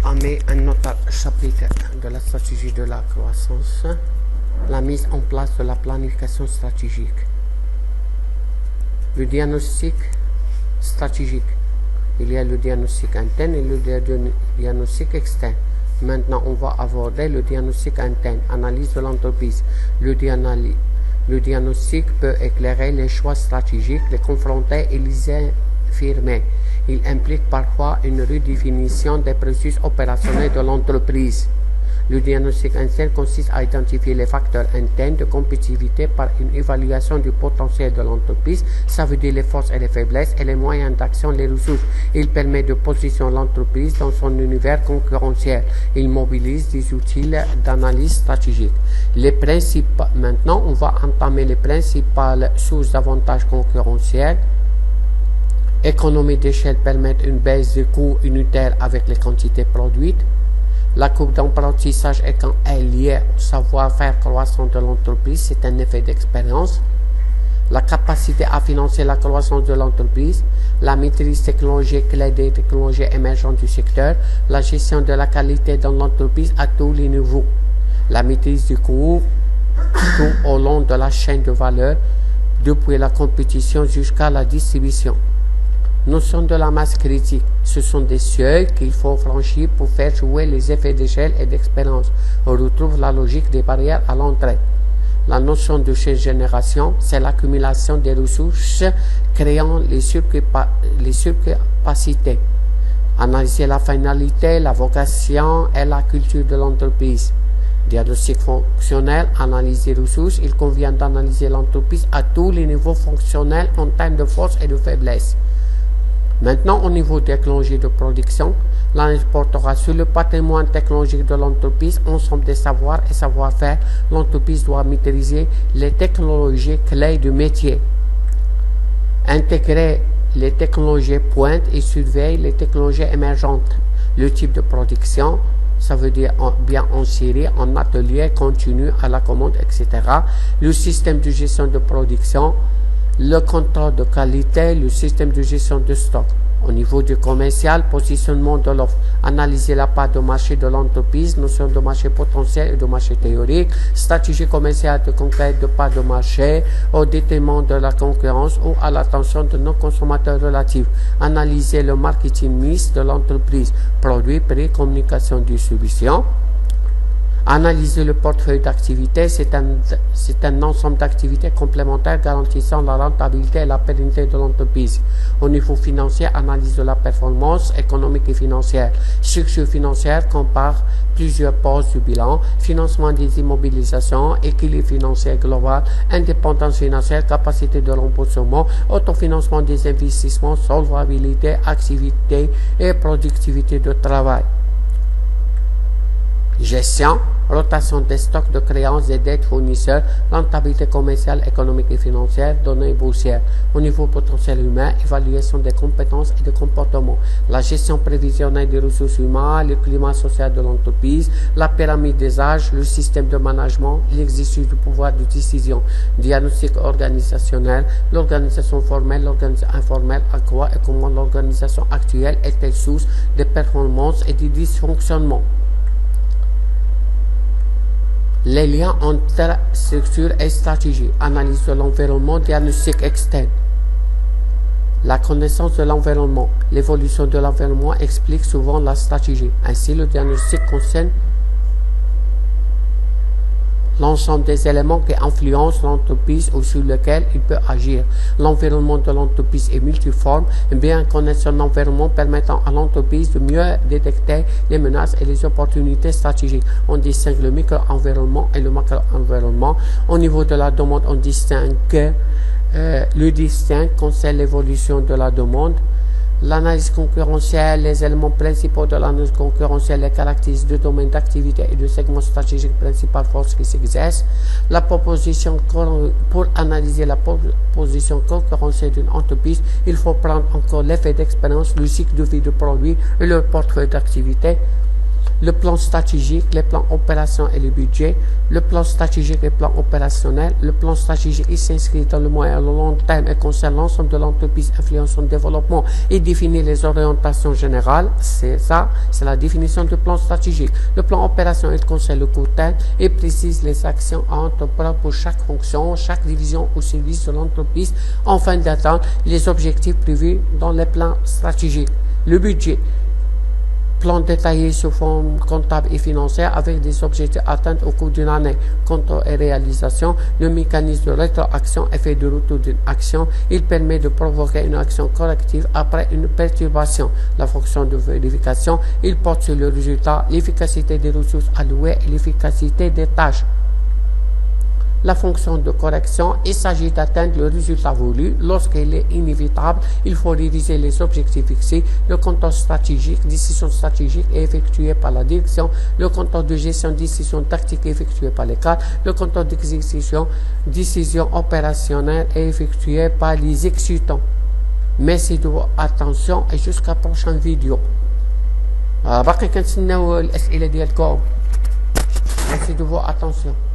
on met un autre chapitre de la stratégie de la croissance, la mise en place de la planification stratégique. Le diagnostic stratégique. Il y a le diagnostic interne et le diagnostic externe. Maintenant, on va aborder le diagnostic interne, analyse de l'entreprise. Le diagnostic peut éclairer les choix stratégiques, les confronter et les affirmer. Il implique parfois une redéfinition des processus opérationnels de l'entreprise. Le diagnostic interne consiste à identifier les facteurs internes de compétitivité par une évaluation du potentiel de l'entreprise. Ça veut dire les forces et les faiblesses et les moyens d'action, les ressources. Il permet de positionner l'entreprise dans son univers concurrentiel. Il mobilise des outils d'analyse stratégique. Maintenant, on va entamer les principales sources d'avantages concurrentiels. Économie d'échelle permet une baisse de coûts unitaires avec les quantités produites. La courbe d'apprentissage est quand elle est liée au savoir-faire croissant de l'entreprise, c'est un effet d'expérience. La capacité à financer la croissance de l'entreprise, la maîtrise technologique clé des technologies émergentes du secteur, la gestion de la qualité dans l'entreprise à tous les niveaux, la maîtrise du coût tout au long de la chaîne de valeur, depuis la compétition jusqu'à la distribution. Notion de la masse critique. Ce sont des seuils qu'il faut franchir pour faire jouer les effets d'échelle et d'expérience. On retrouve la logique des barrières à l'entrée. La notion de génération, c'est l'accumulation des ressources créant les surcapacités. Analyser la finalité, la vocation et la culture de l'entreprise. Diagnostic fonctionnel, analyse des ressources. Il convient d'analyser l'entreprise à tous les niveaux fonctionnels en termes de force et de faiblesse. Maintenant, au niveau des technologies de production, l'analyse portera sur le patrimoine technologique de l'entreprise, ensemble des savoirs et savoir-faire. L'entreprise doit maîtriser les technologies clés du métier, intégrer les technologies pointes et surveiller les technologies émergentes. Le type de production, ça veut dire bien en série, en atelier, continu, à la commande, etc. Le système de gestion de production, le contrôle de qualité, le système de gestion de stock. Au niveau du commercial, positionnement de l'offre, analyser la part de marché de l'entreprise, notion de marché potentiel et de marché théorique, stratégie commerciale de conquête de part de marché au détriment de la concurrence ou à l'attention de nos consommateurs relatifs. Analyser le marketing mix de l'entreprise, produits, prix, communication, distribution. Analyser le portefeuille d'activités, c'est un ensemble d'activités complémentaires garantissant la rentabilité et la pérennité de l'entreprise. Au niveau financier, analyse de la performance économique et financière. Structure financière compare plusieurs postes du bilan, financement des immobilisations, équilibre financier global, indépendance financière, capacité de remboursement, autofinancement des investissements, solvabilité, activité et productivité de travail. Gestion, rotation des stocks de créances et dettes fournisseurs, rentabilité commerciale, économique et financière, données boursières. Au niveau potentiel humain, évaluation des compétences et des comportements. La gestion prévisionnelle des ressources humaines, le climat social de l'entreprise, la pyramide des âges, le système de management, l'exercice du pouvoir de décision. Diagnostic organisationnel, l'organisation formelle, l'organisation informelle, à quoi et comment l'organisation actuelle est-elle source de performances et de dysfonctionnements. Les liens entre structure et stratégie, analyse de l'environnement, diagnostic externe. La connaissance de l'environnement, l'évolution de l'environnement explique souvent la stratégie. Ainsi, le diagnostic concerne l'ensemble des éléments qui influencent l'entreprise ou sur lesquels il peut agir. L'environnement de l'entreprise est multiforme. Bien connaître son environnement permettant à l'entreprise de mieux détecter les menaces et les opportunités stratégiques. On distingue le micro-environnement et le macro-environnement. Au niveau de la demande, on distingue concerne l'évolution de la demande. L'analyse concurrentielle, les éléments principaux de l'analyse concurrentielle, les caractéristiques de domaine d'activité et de segment stratégique principal force qui s'exerce. La proposition, pour analyser la proposition concurrentielle d'une entreprise, il faut prendre encore l'effet d'expérience, le cycle de vie du produit et le portefeuille d'activité. le plan stratégique, les plans opérationnels et le budget. Le plan stratégique et le plan opérationnel. Le plan stratégique, il s'inscrit dans le moyen et le long terme et concerne l'ensemble de l'entreprise, influence son développement et définit les orientations générales. C'est ça, c'est la définition du plan stratégique. Le plan opérationnel concerne le court terme et précise les actions à entreprendre pour chaque fonction, chaque division ou service de l'entreprise afin d'atteindre les objectifs prévus dans les plans stratégiques. Le budget. Plan détaillé sous forme comptable et financière avec des objectifs atteints au cours d'une année. Contrôle et réalisation, le mécanisme de rétroaction, effet de retour d'une action, il permet de provoquer une action corrective après une perturbation. La fonction de vérification, il porte sur le résultat, l'efficacité des ressources allouées et l'efficacité des tâches. La fonction de correction, il s'agit d'atteindre le résultat voulu. Lorsqu'il est inévitable, il faut réviser les objectifs fixés. Le contrôle stratégique, décision stratégique est effectuée par la direction. Le contrôle de gestion, décision tactique est effectuée par les cadres. Le contrôle d'exécution, décision opérationnelle est effectuée par les exécutants. Merci de votre attention et jusqu'à la prochaine vidéo. باقي كنتسناو الأسئلة ديالكم. Merci de votre attention.